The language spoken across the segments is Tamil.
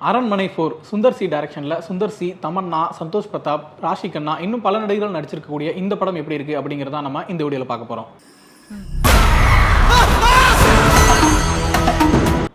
அரண்மனை 4 சுந்தர் சி டைரக்ஷன்ல சுந்தர் சி, தமன்னா, சந்தோஷ் பிரதாப், ராஷி கண்ணா இன்னும் பல நடிகர்கள் நடிச்சிருக்கக்கூடிய இந்த படம் எப்படி இருக்கு அப்படிங்கறத நம்ம இந்த வீடியோல பார்க்க போறோம்.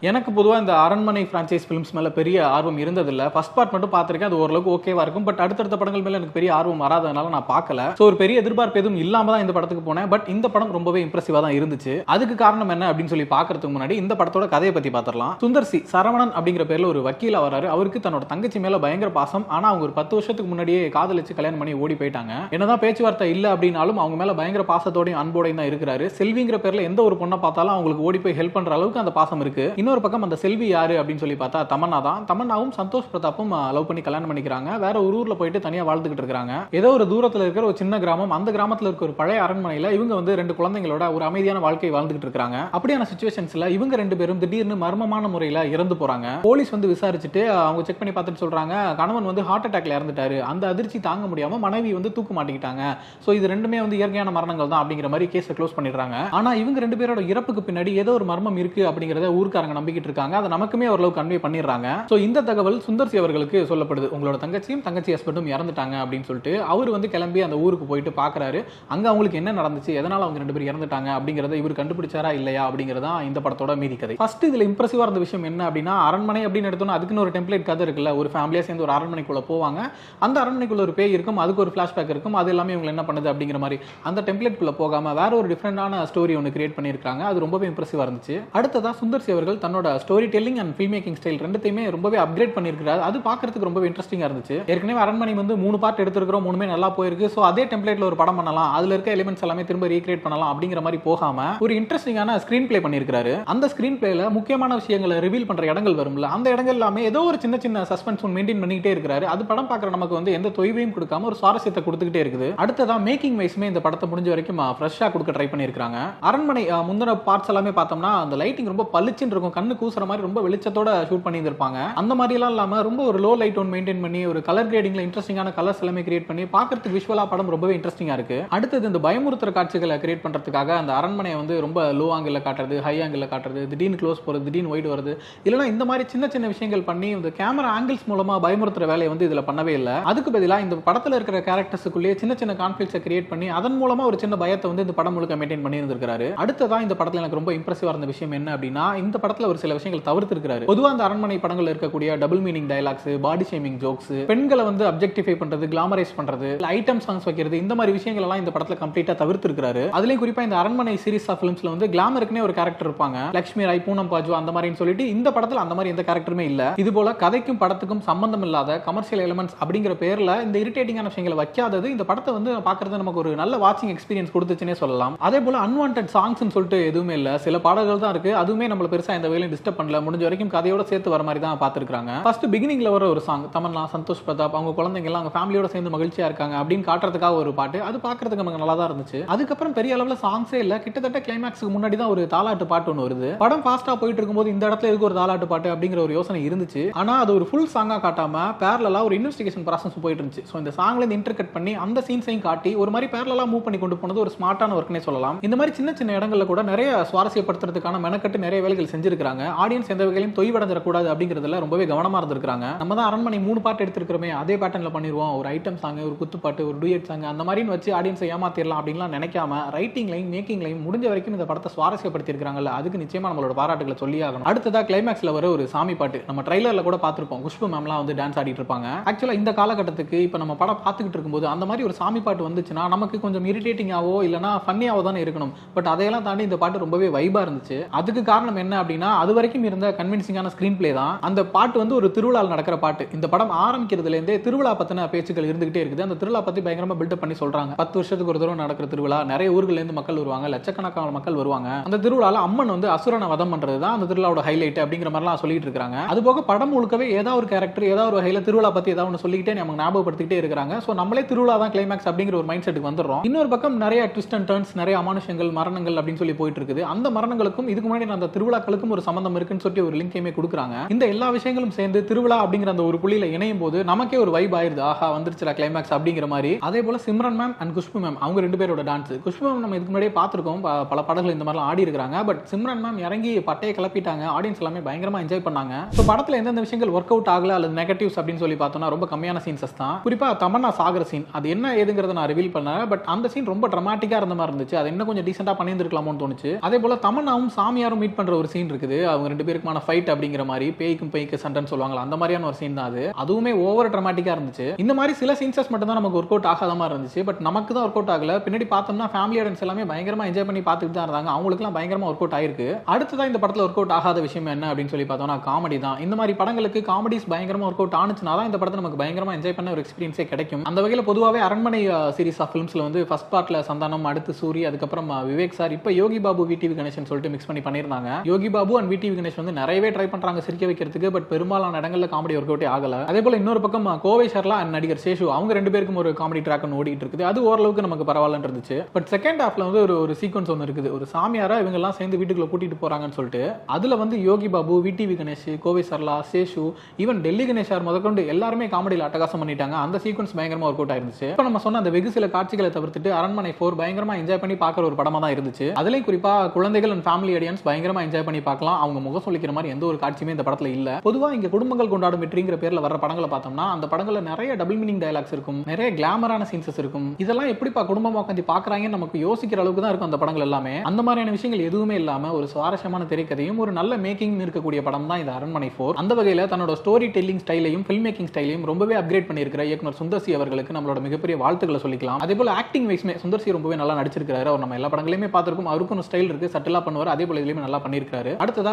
எனக்கு பொதுவாக இந்த அரண்மனை ஃப்ரான்ச்சைஸ் ஃபிலிம்ஸ் மேலே பெரிய ஆர்வம் இருந்ததில்லை. ஃபர்ஸ்ட் பார்ட் மட்டும் பார்த்துருக்கேன், அது ஓரளவுக்கு ஓகேவா இருக்கும். பட் அடுத்தடுத்த படங்கள் மேலே எனக்கு பெரிய ஆர்வம் வராதனால நான் பார்க்கல. ஸோ ஒரு பெரிய எதிர்பார்ப்பு எதுவும் இல்லாமல் தான் இந்த படத்துக்கு போனேன். பட் இந்த படம் ரொம்பவே இம்ப்ரெசிவாக தான் இருந்துச்சு. அதுக்கு காரணம் என்ன அப்படின்னு சொல்லி பார்க்கறதுக்கு முன்னாடி இந்த படத்தோட கதையை பற்றி பார்த்துடலாம். சுந்தர் சி சரவணன் அப்படிங்கிற பேரில் ஒரு வக்கீலா வராரு. அவருக்கு தன்னோட தங்கச்சி மேலே பயங்கர பாசம். ஆனால் அவங்க ஒரு 10 வருஷத்துக்கு முன்னாடியே காதலிச்சு கல்யாணம் பண்ணி ஓடி போயிட்டாங்க. என்னதான் பேச்சுவார்த்தை இல்லை அப்படின்னாலும் அவங்க மேலே பயங்கர பாசத்தோடையும் அன்போடையும் தான் இருக்கிறாரு. செல்விங்கிற பேரில் எந்த ஒரு பொண்ணை பார்த்தாலும் அவங்களுக்கு ஓடி போய் ஹெல்ப் பண்ற அளவுக்கு அந்த பாசம் இருக்கு. இன்னொரு பக்கம் அந்த செல்வி யாரு அப்படின்னு சொல்லி பார்த்தா தமன்னா தான். தமன்னாவும் சந்தோஷ் பிரதாப்பும் லவ் பண்ணி கல்யாணம் பண்ணிக்கிறாங்க. வேற ஒரு ஊர்ல போயிட்டு தனியா வாழ்ந்துகிட்டு இருக்காங்க. ஏதோ ஒரு தூரத்துல இருக்கிற ஒரு சின்ன கிராமம், அந்த கிராமத்துல இருக்க ஒரு பழைய அரண்மனையில இவங்க வந்து 2 குழந்தைகளோட ஒரு அமைதியான வாழ்க்கை வாழ்ந்துகிட்டு இருக்காங்க. அப்படியான சிச்சுவேஷன்ஸ்ல இவங்க 2 பேரும் திடீர்னு மர்மமான முறையில இறந்து போறாங்க. போலீஸ் வந்து விசாரிச்சுட்டு அவங்க செக் பண்ணி பார்த்துட்டு சொல்றாங்க, கணவன் வந்து ஹார்ட் அட்டாக்ல இறந்துட்டாரு. அந்த அதிர்ச்சி தாங்க முடியாம மனைவி வந்து தூக்கு மாட்டிக்கிட்டாங்க. சோ இது ரெண்டுமே வந்து இயற்கையான மரணங்கள் தான் அப்படிங்கிற மாதிரி கேஸை க்ளோஸ் பண்ணிடுறாங்க. ஆனா இவங்க 2 பேரோட இறப்புக்கு பின்னாடி ஏதோ ஒரு மர்மம் இருக்கு அப்படிங்கறத ஊர்க்காரங்க நம்பிக்கிட்டு இருக்காங்க. அதை நமக்குமே ஓரளவு கன்வே பண்ணிடுறாங்க. சோ இந்த தகவல் சுந்தர் சி அவர்களுக்கு சொல்லப்படுது. உங்களோட தங்கச்சி ஹஸ்பண்டும் இறந்துட்டாங்க அப்படின்னு சொல்லிட்டு அவர் வந்து கிளம்பி அந்த ஊருக்கு போயிட்டு பாக்குறாரு. அங்க அவங்களுக்கு என்ன நடந்துச்சு, எதனால அவங்க 2 பேரும் இறந்துட்டாங்க அப்படிங்கறத இவர் கண்டுபிடிச்சாரா இல்லையா அப்படிங்கறதா இந்த படத்தோட மீதி கதை. ஃபர்ஸ்ட் இதுல இம்ப்ரெசிவா இருந்த விஷயம் என்ன அப்படின்னா, அரண்மனை அப்படின்னு எடுத்தோம்னா அதுக்குன்னு ஒரு டெம்ப்ளேட் கதை இருக்குல்ல. ஒரு ஃபேமிலியா சேர்ந்து ஒரு அரண்மனைக்குள்ள போவாங்க. அந்த அரண்மனைக்குள்ள ஒரு பேய் இருக்கும், அதுக்கு ஒரு ஃபிளாஷ்பேக் இருக்கும். அது எல்லாமே இவங்க என்ன பண்ணுது அப்படிங்கிற மாதிரி அந்த டெம்ப்ளேட் குள்ள போகாம வேற ஒரு டிஃபரெண்டான ஸ்டோரி ஒன்னு கிரியேட் பண்ணிருக்காங்க. அது ரொம்பவே இம்ப்ரெசிவா இருந்துச்சு. அடுத்ததா சுந்தர் சி அவர்கள் தன்னோட story telling and film making style ரெண்டுத்தையுமே ரொம்பவே அப்கிரேட் பண்ணிருக்காரு. அது பார்க்கிறதுக்கு ரொம்பவே இன்ட்ரெஸ்டிங்கா இருந்துச்சு. ஏற்கனவே அரண்மனை வந்து 3 பார்ட் எடுத்துக்கிறோம், 3மே நல்லா போயிருக்கு. சோ அதே டெம்ப்ளேட்ல ஒரு படம் பண்ணலாம், அதுல இருக்க எலிமெண்ட்ஸ் எல்லாமே திரும்ப ரீக்ரியேட் பண்ணலாம் அப்படிங்கிற மாதிரி போகாம ஒரு இன்ட்ரெஸ்டிங்கான ஸ்கிரீன் பிளே பண்ணிருக்காரு. அந்த ஸ்கிரீன் பிளேல முக்கியமான விஷயங்களை ரிவீல் பண்ற இடங்கள் வரும்ல, அந்த இடங்கள் எல்லாமே ஏதோ ஒரு சின்ன சின்ன சஸ்பென்ஸ் மெயின்டைன் பண்ணிக்கிட்டே இருக்காரு. அது படம் பார்க்குற நமக்கு வந்து எந்த தொய்வையும் கொடுக்காம ஒரு சுவாரஸ்யத்தை கொடுத்துக்கிட்டே இருக்குது. அடுத்ததா மேக்கிங் வைஸ்மே இந்த படத்தை முடிஞ்ச வரைக்கும் ஃப்ரெஷ்ஷா கொடுக்க ட்ரை பண்ணிருக்காங்க. அரண்மனை முந்தின பார்ட்ஸ் எல்லாமே பார்த்தோம்னா அந்த லைட்டிங் ரொம்ப பளிச்சுன்னு இருக்கும், கண்ணு கூசுற மாதிரி ரொம்ப வெளிச்சத்தோட ஷூட் பண்ணி இருப்பாங்க. அந்த மாதிரி எல்லாம் இல்லாம ரொம்ப ஒரு லோ லைட் ஒன் மெயின்டைன் பண்ணி ஒரு கலர் கிரேடிங்ல இன்ட்ரெஸ்டிங்கான கலர்ஸ் எல்லாமே கிரியேட் பண்ணி பார்க்கிறதுக்கு விஷுவலா படம் ரொம்பவே இன்ட்ரெஸ்டிங்கா இருக்கு. அடுத்தது இந்த பயமுறுத்துற காட்சிகளை கிரியேட் பண்றதுக்காக அந்த அரண்மனையை வந்து ரொம்ப லோ ஆங்கிள் காட்டுறது, ஹை ஆங்கிள் காட்டுறது, திடீர்னு க்ளோஸ் போறது, திடீர்னு வைட் வருது, இல்லைன்னா இந்த மாதிரி சின்ன சின்ன விஷயங்கள் பண்ணி இந்த கேமரா ஆங்கிள்ஸ் மூலமா பயமுறுத்துற வேலையை வந்து இதுல பண்ணவே இல்லை. அதுக்கு பதிலாக இந்த படத்துல இருக்கிற கேரக்டர்ஸுக்குள்ளேயே சின்ன சின்ன கான்ஃபிளிக்ஸை கிரியேட் பண்ணி அதன் மூலமா ஒரு சின்ன பயத்தை வந்து இந்த படம் முழுக்க மெயின்டைன் பண்ணி இருந்திருக்காரு. அடுத்ததா இந்த படத்துல எனக்கு ரொம்ப இம்ப்ரெசிவா இருந்த விஷயம் என்ன அப்படின்னா, இந்த படத்துல ஒரு சில விஷயங்கள் தவிர்த்து இருக்காரு. பொதுவாக அந்த அரண்மனை படங்கள் இருக்கக்கூடிய double meaning dialogues, body shaming jokes, பெண்களை வந்து அப்ஜெக்டிஃபை பண்றது, கிளாமரைஸ் பண்றது, ஐட்டம் சாங்ஸ் வைக்கிறது, இந்த மாதிரி விஷயங்கள் எல்லாம் இந்த படத்துல கம்ப்ளீட்டா தவிர்த்து இருக்காரு. அதுலயும் குறிப்பா இந்த அரண்மனை சீரிஸ் ஆஃப் ஃபிலிம்ஸ்ல வந்து கிளாமருக்குனே ஒரு கேரக்டர் இருப்பாங்க, லட்சுமி ராய், பூனம் பாஜு அந்த மாதிரின்னு சொல்லிட்டு இந்த படத்துல அந்த மாதிரி எந்த கேரக்டருமே இல்ல. இது போல கதைக்கும் படத்துக்கும் சம்பந்தம் இல்லாத கமர்ஷியல் எலிமெண்ட்ஸ் அப்படிங்கிற பேர்ல இந்த இரிட்டேட்டிங்கான விஷயங்களை வைக்காதது இந்த படத்தை வந்து பார்க்கறது நமக்கு ஒரு நல்ல வாட்சிங் எக்ஸ்பீரியன்ஸ் கொடுத்துச்சுன்னே சொல்லலாம். அதே போல அன்வான்டட் சாங்ஸ்னு சொல்லிட்டு எதுவுமே இல்ல. சில பாடல்கள் தான் இருக்கு, அதுவுமே நம்மள பெருசா இந்த வேலையும் டிஸ்டர்ப் பண்ணல. முடிஞ்ச வரைக்கும் கதையோட சேர்த்து வர மாதிரி தான் பார்த்திருக்காங்க. ஃபர்ஸ்ட் பிகினிங்ல வர ஒரு சாங் தமன்னா, சந்தோஷ் பிரதாப் அவங்க குழந்தைங்க எல்லாம் அவங்க ஃபேமிலியோட சேர்ந்து மகிழ்ச்சியா இருக்காங்க அப்படின்னு காட்டுறதுக்காக ஒரு பாட்டு, அது பார்க்கிறதுக்கு நமக்கு நல்லா தான் இருந்துச்சு. அதுக்கப்புறம் பெரிய அளவுல சாங்ஸே இல்ல. கிட்டத்தட்ட கிளைமேக்ஸ்க்கு முன்னாடி தான் ஒரு தாலாட்டு பாட்டு ஒன்று வருது. படம் ஃபாஸ்டா போயிட்டு இருக்கும்போது இந்த இடத்துல இருக்கு ஒரு தாலாட்டு பாட்டு அப்படிங்கிற ஒரு யோசனை இருந்துச்சு. ஆனா அது ஒரு ஃபுல் சாங்கா காட்டாம பேரலலா ஒரு இன்வெஸ்டிகேஷன் ப்ராசஸ் போயிட்டு இருந்துச்சு. சோ இந்த சாங்ல இருந்து இன்டர்கட் பண்ணி அந்த சீன்ஸையும் காட்டி ஒரு மாதிரி பேரலலா மூவ் பண்ணி கொண்டு போனது ஒரு ஸ்மார்ட்டான ஒர்க்னே சொல்லலாம். இந்த மாதிரி சின்ன சின்ன இடங்கள்ல கூட நிறைய சுவாரஸ்யப்படுத்துறதுக்கான மெனக்கட்டு நிறைய வேலைகள் செஞ்சிருக்காங்க. ஆடியன்ஸ் எந்த வகையிலும் தொய்வடைஞ்சிடக்கூடாது அப்படிங்கிறதுல ரொம்பவே கவனமா இருந்திருக்காங்க. நம்ம தான் அரண்மனை 3 பார்ட் எடுத்துக்கிறோமே, அதே பேட்டர்ன்ல பண்ணிடுவோம், ஒரு ஐட்டம் சாங், ஒரு குத்துப்பாட்டு, ஒரு டூயட் சாங் அந்த மாதிரி வச்சு ஆடியன்ஸை ஏமாத்திடலாம் அப்படின்லாம் நினைக்காம ரைட்டிங்லையும் மேக்கிங்லையும் முடிஞ்ச வரைக்கும் இந்த படத்தை சுவாரஸ்யப்படுத்தி இருக்காங்கல்ல, அதுக்கு நிச்சயமா நம்மளோட பாராட்டுகளை சொல்லி ஆகணும். அடுத்ததா கிளைமேக்ஸ்ல வர ஒரு சாமி பாட்டு நம்ம ட்ரைலர்ல கூட பார்த்திருப்போம். குஷ்பு மேம்லாம் வந்து டான்ஸ் ஆடிட்டு இருப்பாங்க. ஆக்சுவலா இந்த காலகட்டத்துக்கு இப்ப நம்ம படம் பார்த்துக்கிட்டு இருக்கும்போது அந்த மாதிரி ஒரு சாமி பாட்டு வந்துச்சுன்னா நமக்கு கொஞ்சம் இரிட்டேட்டிங்காவோ இல்லைன்னா ஃபன்னியாவோ தானே இருக்கணும். பட் அதையெல்லாம் தாண்டி இந்த பாட்டு ரொம்பவே வைபா இருந்துச்சு. அதுக்கு காரணம் என்ன அப்படின்னா, அது வரைக்கும் இருந்த கன்வின்சிங்கான ஸ்கிரீன் பிளே தான். அந்த பாட்டு வந்து ஒரு திருவிழா நடக்கிற பாட்டு. இந்த படம் ஆரம்பிக்கிறதுல இருந்தே திருவிழா பத்தின பேச்சுக்கள் இருந்துகிட்டே இருக்குது. அந்த திருவிழா பத்தி பயங்கரமா பில்டப் பண்ணி சொல்றாங்க. 10 வருஷத்துக்கு ஒரு தடவை நடக்கிற திருவிழா, நிறைய ஊர்கள்ல இருந்து மக்கள் வருவாங்க, லட்சக்கணக்கான மக்கள் வருவாங்க. அந்த திருவிழால அம்மன் வந்து அசுரனை வதம் பண்றதுதான் அந்த திருவிழாவோட ஹைலைட் அப்படிங்கிற மாதிரிலாம் சொல்லிட்டு இருக்காங்க. அது போக படம் முழுக்கவே ஏதாவது ஒரு கேரக்டர் ஏதாவது ஒரு வகையில திருவிழா பத்தி ஏதாவது ஒன்று சொல்லிக்கிட்டே நமக்கு ஞாபகப்படுத்திக்கிட்டே இருக்காங்க. சோ நம்மளே திருவிழா தான் கிளைமேக்ஸ் அப்படிங்கிற ஒரு மைண்ட் செட்டுக்கு வந்துடுறோம். இன்னொரு பக்கம் நிறைய ட்விஸ்ட் அண்ட் டர்ன்ஸ், நிறைய அமானுஷங்கள், மரணங்கள் அப்படின்னு சொல்லி போயிட்டு இருக்குது. அந்த மரணங்களுக்கும் இதுக்கு முன்னாடி அந்த திருவிழாக்களுக்கும் ஒரு ஒரு சம்பந்தம் இருக்குன்னு சொல்லி ஒரு லிங்கையுமே கொடுக்குறாங்க. இந்த எல்லா விஷயங்களும் சேர்ந்து திருவிழா அப்படிங்கிற அந்த ஒரு புள்ளியில இணையும் போது நமக்கே ஒரு வைப் ஆயிருது. ஆஹா வந்துருச்சுடா கிளைமேக்ஸ் அப்படிங்கிற மாதிரி. அதே போல Simran ma'am and Khushbu ma'am அவங்க 2 பேரோட டான்ஸ். குஷ்பு மேம் நம்ம இதுக்கு முன்னாடியே பார்த்திருக்கோம், பல படங்கள் இந்த மாதிரிலாம் ஆடி இருக்காங்க. பட் சிம்ரன் மேம் இறங்கி பட்டையை கிளப்பிட்டாங்க. ஆடியன்ஸ் எல்லாமே பயங்கரமா என்ஜாய் பண்ணாங்க. ஸோ படத்துல எந்தெந்த விஷயங்கள் ஒர்க் அவுட் ஆகல அல்லது நெகட்டிவ்ஸ் அப்படின்னு சொல்லி பார்த்தோம்னா ரொம்ப கம்மியான சீன்ஸ் தான். குறிப்பா தமன்னா சாகர சீன் அது என்ன ஏதுங்கிறத நான் ரிவீல் பண்ணேன். பட் அந்த சீன் ரொம்ப ட்ராமாட்டிக்கா இருந்த மாதிரி இருந்துச்சு. அது இன்னும் கொஞ்சம் டீசெண்டா பண்ணியிருந்திருக்கலாமோன்னு தோணுச்சு. அதே போல தமன்னாவும் சாமியாரும் மீட் பண்ற ஒரு சீன் இருக்குது. அவங்க 2 பேருக்குமான ஃபைட் அப்படிங்கிற மாதிரி பேய்க்கும் பேய்க்கு சண்டைன்னு சொல்லுவாங்க அந்த மாதிரியான ஒரு சீன் தான் அது. அதுவுமே ஓவர் ட்ராமாட்டிக்கா இருந்துச்சு. இந்த மாதிரி சில சீன்ஸஸ் மட்டும் தான் நமக்கு ஒர்க் அவுட் ஆகாத மாதிரி இருந்துச்சு. பட் நமக்கு தான் ஒர்க் அவுட் ஆகல. பின்னாடி பார்த்தோம்னா ஃபேமிலி ஆடியன்ஸ் எல்லாமே பயங்கரமா என்ஜாய் பண்ணி பார்த்துட்டு தான் இருந்தாங்க. அவங்களுக்குலாம் பயங்கரமா ஒர்க் அவுட் ஆயிருக்கு. அடுத்ததான் இந்த படத்துல ஒர்க் அவுட் ஆகாத விஷயம் என்ன அப்படின்னு சொல்லி பார்த்தோம்னா காமெடி தான். இந்த மாதிரி படங்களுக்கு காமெடிஸ் பயங்கரமா ஒர்க் அவுட் ஆனுச்சுனா தான் இந்த படத்தை நமக்கு பயங்கரமா என்ஜாய் பண்ண ஒரு எக்ஸ்பீரியன்ஸே கிடைக்கும். அந்த வகையில் பொதுவாகவே அரண்மனை சீரிஸ் ஆஃப் ஃபிலிம்ஸ்ல வந்து ஃபர்ஸ்ட் பார்ட்ல சந்தானம், அடுத்து சூரி, அதுக்கப்புறம் விவேக் சார், இப்போ யோகி பாபு, விடிவி கணேசன் சொல்லிட்டு மிக்ஸ் பண்ணி பண்ணியிருந்தாங்க. யோகி பாபு அண்ட் விடிவி கணேஷ் வந்து நிறையவே ட்ரை பண்றாங்க சிரிக்க வைக்கிறதுக்கு. பட் பெரும்பாலான இடங்கள்ல காமெடி ஒர்க் அவுட்டே ஆகல. அதே போல இன்னொரு பக்கம் கோவை சர்லா அண்ட் நடிகர் சேஷு அவங்க 2 பேருக்கும் ஒரு காமெடி ட்ராக் ஓடிட்டு இருக்குது. அது ஓரளவுக்கு நமக்கு பரவாயில்ல இருந்துச்சு. பட் செகண்ட் ஹாஃப்ல வந்து ஒரு சீக்வன்ஸ் ஒன்று இருக்குது. ஒரு சாமியாரா இவங்க எல்லாம் சேர்ந்து வீட்டுக்குள்ள கூட்டிட்டு போறாங்கன்னு சொல்லிட்டு அதுல வந்து யோகி பாபு, விடிவி கணேஷ், கோவை சர்லா, சேஷு, ஈவன் டெல்லி கணேஷார் முதற்கொண்டு எல்லாருமே காமெடியில் அட்டகாசம் பண்ணிட்டாங்க. அந்த சீக்வன்ஸ் பயங்கரமா ஒர்க் அவுட் ஆயிருந்துச்சு. இப்போ நம்ம சொன்ன அந்த வெகு சில காட்சிகளை தவிர்த்துட்டு அரண்மனை 4 பயங்கரமா என்ஜாய் பண்ணி பார்க்குற ஒரு படமா தான் இருந்துச்சு. அதுலயும் குறிப்பா குழந்தைகள் அண்ட் ஃபேமிலி ஆடியன்ஸ் பயங்கரமா என்ஜாய் பண்ணி பார்க்கலாம். அவங்க முகம் சொல்லிக்கிற மாதிரி எந்த ஒரு காட்சியுமே இந்த படத்துல இல்ல. பொதுவா இங்க குடும்பங்கள் கொண்டாடும் வெற்றிங்கிற பேர்ல வர படங்களை பார்த்தோம்னா அந்த படங்கள்ல நிறைய டபுள் மீனிங் டயலாக்ஸ் இருக்கும், நிறைய கிளாமரான சீன்சஸ் இருக்கும். இதெல்லாம் எப்படிப்பா குடும்பமா உட்காந்து பாக்குறாங்கன்னு நமக்கு யோசிக்கிற அளவுக்கு தான் இருக்கும் அந்த படங்கள் எல்லாமே. அந்த மாதிரியான விஷயங்கள் எதுவுமே இல்லாம ஒரு சுவாரஸ்யமான திரைக்கதையும் ஒரு நல்ல மேக்கிங் இருக்கக்கூடிய படம் தான் இந்த அரண்மனை 4. அந்த வகையில தன்னோட ஸ்டோரி டெல்லிங் ஸ்டைலையும் ஃபில்ம் மேக்கிங் ஸ்டைலையும் ரொம்பவே அப்கிரேட் பண்ணியிருக்கிற இயக்குனர் சுந்தர்சி அவர்களுக்கு நம்மளோட மிகப்பெரிய வாழ்த்துக்களை சொல்லிக்கலாம். அதே போல ஆக்டிங் வைஸ்மே சுந்தர்சி ரொம்பவே நல்லா நடிச்சிருக்காரு. அவர் நம்ம எல்லா படங்களையுமே பார்த்திருக்கோம். அவருக்கும் ஒரு ஸ்டைல் இருக்கு, சட்டிலா பண்ணுவார். அதே போல இதுலயுமே நல்லா பண்ணியிருக்காரு. அடுத்ததா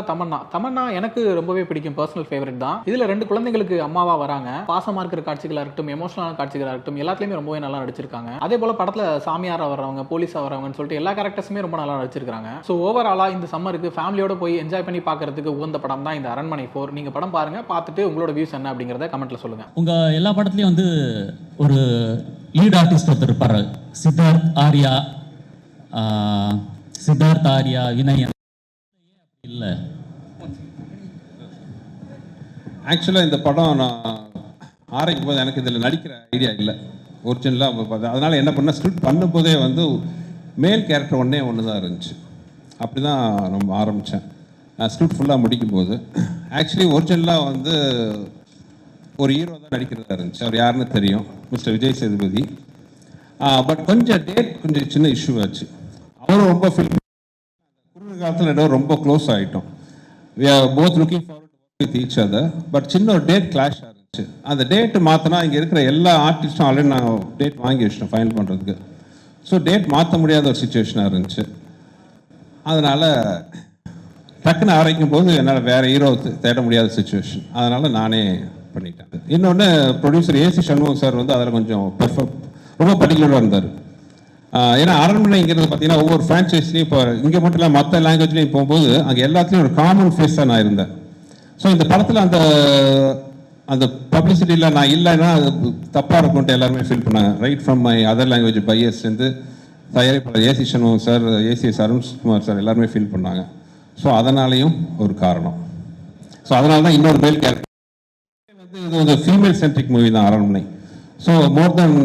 தமன்னா எனக்கு ரொம்பவே பிடிக்கும், பர்சனல் ஃபேவரட் தான். இதுல 2 குழந்தைகளுக்கு அம்மாவா வராங்க. பாசமா இருக்கிற காட்சிகளா இருக்கட்டும், எமோஷனலான காட்சிகளா இருக்கட்டும், எல்லாத்துலயுமே ரொம்பவே நல்லா நடிச்சிருக்காங்க. அதே போல படத்துல சாமியாரா வர்றவங்க, போலீஸா வர்றவங்கன்னு சொல்லிட்டு எல்லா கேரக்டர்ஸுமே ரொம்ப நல்லா நடிச்சிருக்காங்க. சோ ஓவராலா இந்த சம்மருக்கு ஃபேமிலியோட போய் என்ஜாய் பண்ணி பார்க்கிறதுக்கு உகந்த படம் தான் இந்த அரண்மனை 4. நீங்க படம் பாருங்க, பார்த்துட்டு உங்களோட வியூஸ் என்ன அப்படிங்கறத கமெண்ட்ல சொல்லுங்க. உங்க எல்லா படத்துலயும் வந்து ஒரு லீட் ஆர்டிஸ்ட் ஒருத்தர் இருப்பாரு. சித்தார்த் ஆர்யா, வினயன் இல்ல. ஆக்சுவலாக இந்த படம் நான் ஆரம்பிக்கும் போது எனக்கு இதில் நடிக்கிற ஐடியா இல்லை ஒரிஜினலாக. அதனால் என்ன பண்ண, ஸ்கிரிப்ட் பண்ணும்போதே வந்து மேல் கேரக்டர் ஒன்று தான் இருந்துச்சு. அப்படி தான் நம்ம ஆரம்பித்தேன். நான் ஸ்கிரிப்ட் ஃபுல்லாக முடிக்கும்போது ஆக்சுவலி ஒரிஜினலாக வந்து ஒரு ஹீரோ தான் நடிக்கிறதா இருந்துச்சு. அவர் யாருன்னு தெரியும், மிஸ்டர் விஜய் சேதுபதி. பட் கொஞ்சம் சின்ன இஷ்யூ ஆச்சு. அவரும் ரொம்ப குறுகிய காலத்தில் ரொம்ப க்ளோஸ் ஆகிட்டோம். we are both looking forward to work with each other. But சின்ன ஒரு டேட் கிளாஷ் ஆகிருச்சு. அந்த டேட்டு மாற்றினா இங்கே இருக்கிற எல்லா ஆர்டிஸ்ட்டும் ஆல்ரெடி நான் டேட் வாங்கி வச்சிட்டேன் ஃபைனல் பண்ணுறதுக்கு. ஸோ டேட் மாற்ற முடியாத ஒரு சுச்சுவேஷனாக இருந்துச்சு. அதனால் டக்குன்னு ஆரம்பிக்கும் போது என்னால் வேறு ஹீரோ தேட முடியாத சுச்சுவேஷன். அதனால் நானே பண்ணிட்டேன். இன்னொன்று ப்ரொடியூசர் ஏசி சண்முகம் சார் வந்து அதில் கொஞ்சம் ரொம்ப பர்டிகுலராக இருந்தார். ஏன்னா அரண்மனைங்கிறது பார்த்தீங்கன்னா ஒவ்வொரு ஃப்ரான்ச்சைஸ்லையும் இப்போ இங்கே மட்டும் இல்லை மற்ற லாங்குவேஜ்லையும் போகும்போது அங்கே எல்லாத்துலேயும் ஒரு காமன் ஃபேஸாக நான் இருந்தேன். ஸோ இந்த படத்தில் அந்த பப்ளிசிட்டியில் நான் இல்லைன்னா அது தப்பாக இருக்கும்ட்டு எல்லாருமே ஃபீல் பண்ணாங்க. Right from my other language buyers வந்து தயாரிப்பாளர் AC Shanmugam sir, ACS Arunkumar sir எல்லாருமே ஃபீல் பண்ணாங்க. ஸோ அதனாலையும் ஒரு காரணம். ஸோ அதனால தான் இன்னொரு மேல் கேரக்டர் வந்து இது ஒரு ஃபீமேல் சென்ட்ரிக் மூவி தான் அரண்மனை. So more then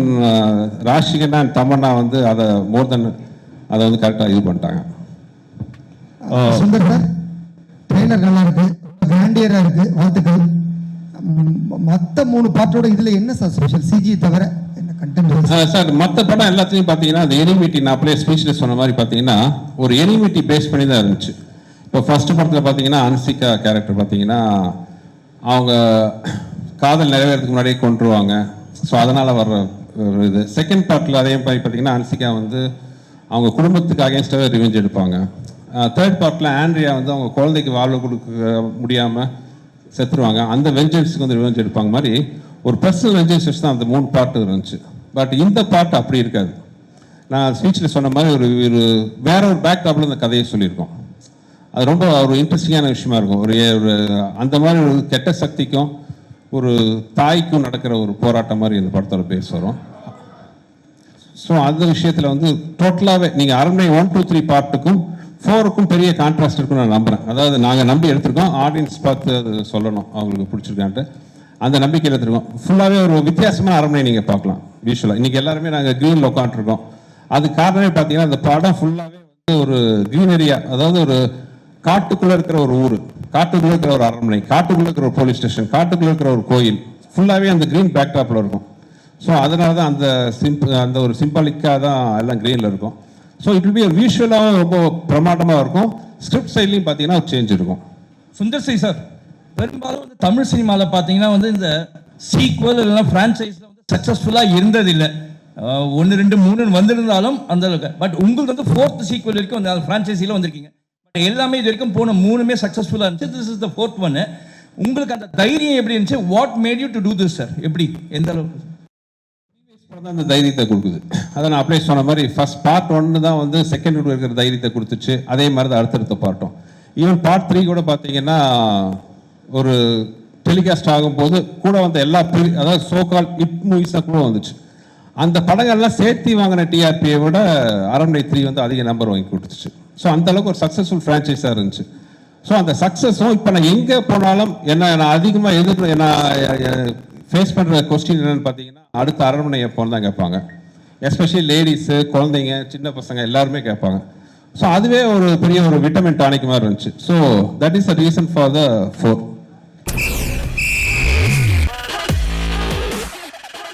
ராஷிகனா and Tamannaah வந்து அதை மோர் தென் அதை வந்து கரெக்டாக இது பண்ணிட்டாங்க. சுந்தர் சார், ட்ரெய்லர் நல்லா இருக்கு, கிராண்டியரா இருக்கு, வாழ்த்துக்கள். மற்ற 3 பார்ட்டோட இதுல என்ன சார் ஸ்பெஷல், சிஜி தவிர என்ன கண்டென்ட் சார்? மற்ற படம் எல்லாத்தையும் பார்த்தீங்கன்னா அந்த எனிமிட்டி, நான் அப்படியே ஸ்பீச்சில் சொன்ன மாதிரி பார்த்தீங்கன்னா ஒரு எனிமிட்டி பேஸ் பண்ணி தான் இருந்துச்சு. இப்போ ஃபர்ஸ்ட் படத்தில் பார்த்தீங்கன்னா அன்சிகா கேரக்டர் பார்த்தீங்கன்னா அவங்க காதல் நிறைவேறதுக்கு முன்னாடியே கொண்டுருவாங்க. ஸோ அதனால் வர்ற ஒரு இது. செகண்ட் பார்ட்டில் அதே மாதிரி பார்த்தீங்கன்னா அன்சிகா வந்து அவங்க குடும்பத்துக்கு அகேன்ஸ்டாகவே ரிவெஞ்ச் எடுப்பாங்க. தேர்ட் பார்ட்டில் ஆண்ட்ரியா வந்து அவங்க குழந்தைக்கு வாழ்வு கொடுக்க முடியாமல் செத்துருவாங்க. அந்த வெஞ்சன்ஸுக்கு வந்து ரிவெஞ்ச் எடுப்பாங்க. மாதிரி ஒரு பர்சனல் வெஞ்சன்ஸ் தான் அந்த 3 பார்ட்டு இருந்துச்சு. பட் இந்த பார்ட் அப்படி இருக்காது. நான் ஸ்பீச்சில் சொன்ன மாதிரி ஒரு வேற ஒரு பேக்டாப்பில் இந்த கதையை சொல்லியிருக்கோம். அது ரொம்ப ஒரு இன்ட்ரெஸ்டிங்கான விஷயமா இருக்கும். ஒரு அந்த மாதிரி ஒரு கெட்ட சக்திக்கும் ஒரு தாய்க்கும் நடக்கிற ஒரு போராட்டம் மாதிரி இந்த படத்தோட பேஸ் வரும். ஸோ அந்த விஷயத்தில் வந்து டோட்டலாகவே நீங்கள் அரண்மனை 1, 2, 3 பார்ட்டுக்கும் 4க்கும் பெரிய கான்ட்ராஸ்ட் இருக்குன்னு நான் நம்புகிறேன். அதாவது நாங்கள் நம்பி எடுத்திருக்கோம், ஆடியன்ஸ் பார்த்து அது சொல்லணும் அவங்களுக்கு பிடிச்சிருக்கான்ட்டு. அந்த நம்பிக்கையில் எடுத்துருக்கோம். ஃபுல்லாகவே ஒரு வித்தியாசமான அரண்மனை நீங்கள் பார்க்கலாம் விஷுவலாக. இன்றைக்கி எல்லாருமே நாங்கள் க்ரீனில் உட்காந்துருக்கோம். அது காரணமே பார்த்தீங்கன்னா அந்த படம் ஃபுல்லாகவே வந்து ஒரு க்ரீனரியா, அதாவது ஒரு காட்டுக்குள்ளே இருக்கிற ஒரு ஊர், காட்டுக்குள்ளே இருக்கிற ஒரு அரண்மனை, காட்டுக்குள்ளே இருக்கிற ஒரு போலீஸ் ஸ்டேஷன், காட்டுக்குள்ளே இருக்கிற ஒரு கோயில், ஃபுல்லாகவே அந்த க்ரீன் பேக்டாப்பில் இருக்கும். ஸோ அதனால தான் அந்த ஒரு சிம்பாலிக்காக தான் எல்லாம் க்ரீனில் இருக்கும். ஸோ இட் வில் பி ஒரு விஷுவலாகவும் ரொம்ப பிரமாண்டமாக இருக்கும். ஸ்கிரிப்ட் சைட்லையும் பார்த்தீங்கன்னா ஒரு சேஞ்ச் இருக்கும். சுந்தர் சி சார், பெரும்பாலும் வந்து தமிழ் சினிமாவில் பார்த்தீங்கன்னா வந்து இந்த சீக்வல் இல்லைன்னா ஃப்ரான்ச்சைஸில் வந்து சக்ஸஸ்ஃபுல்லாக இருந்ததில்லை. 1 2 3 வந்திருந்தாலும் அந்த அளவுக்கு. பட் உங்களுக்கு வந்து 4th சீக்வல் வரைக்கும் அந்த ஃப்ரான்ச்சைஸியில் வந்திருக்கீங்க. பட் எல்லாமே இது வரைக்கும் போன 3மே சக்ஸஸ்ஃபுல்லாக இருந்துச்சு. This is the 4th one. உங்களுக்கு அந்த தைரியம் எப்படி இருந்துச்சு? What made you to do this sir? எப்படி, எந்த அளவுக்கு? அந்த தைரியத்தை கொடுக்குது. அதை நான் அப்ளை சொன்ன மாதிரி ஃபர்ஸ்ட் பார்ட் 1 தான் வந்து செகண்ட் இருக்கிற தைரியத்தை கொடுத்துச்சு. அதே மாதிரி தான் அடுத்தடுத்த பார்ட்டும். ஈவன் பார்ட் 3 கூட பார்த்தீங்கன்னா ஒரு டெலிகாஸ்ட் ஆகும்போது கூட வந்த எல்லா அதாவது சோகால் ஹிட் மூவிஸாக கூட வந்துச்சு. அந்த படங்கள்லாம் சேர்த்து வாங்கின டிஆர்பியை விட அரண்மனை 3 வந்து அதிக நம்பர் வாங்கி கொடுத்துச்சு. ஸோ அந்த அளவுக்கு ஒரு சக்ஸஸ்ஃபுல் ஃப்ரான்ச்சைஸாக இருந்துச்சு. ஸோ அந்த சக்ஸஸும் இப்போ நான் எங்கே போனாலும் நான் அதிகமாக நான் ஃபேஸ் பண்ணுற கொஸ்டின் என்னன்னு பார்த்தீங்கன்னா, அடுத்த அரண்மனை எப்போன்னு தான் கேட்பாங்க. எஸ்பெஷலி லேடிஸு, குழந்தைங்க, சின்ன பசங்க எல்லாருமே கேட்பாங்க. ஸோ அதுவே ஒரு பெரிய ஒரு விட்டமின் டானிக் மாதிரி இருந்துச்சு. So that is the reason for the 4.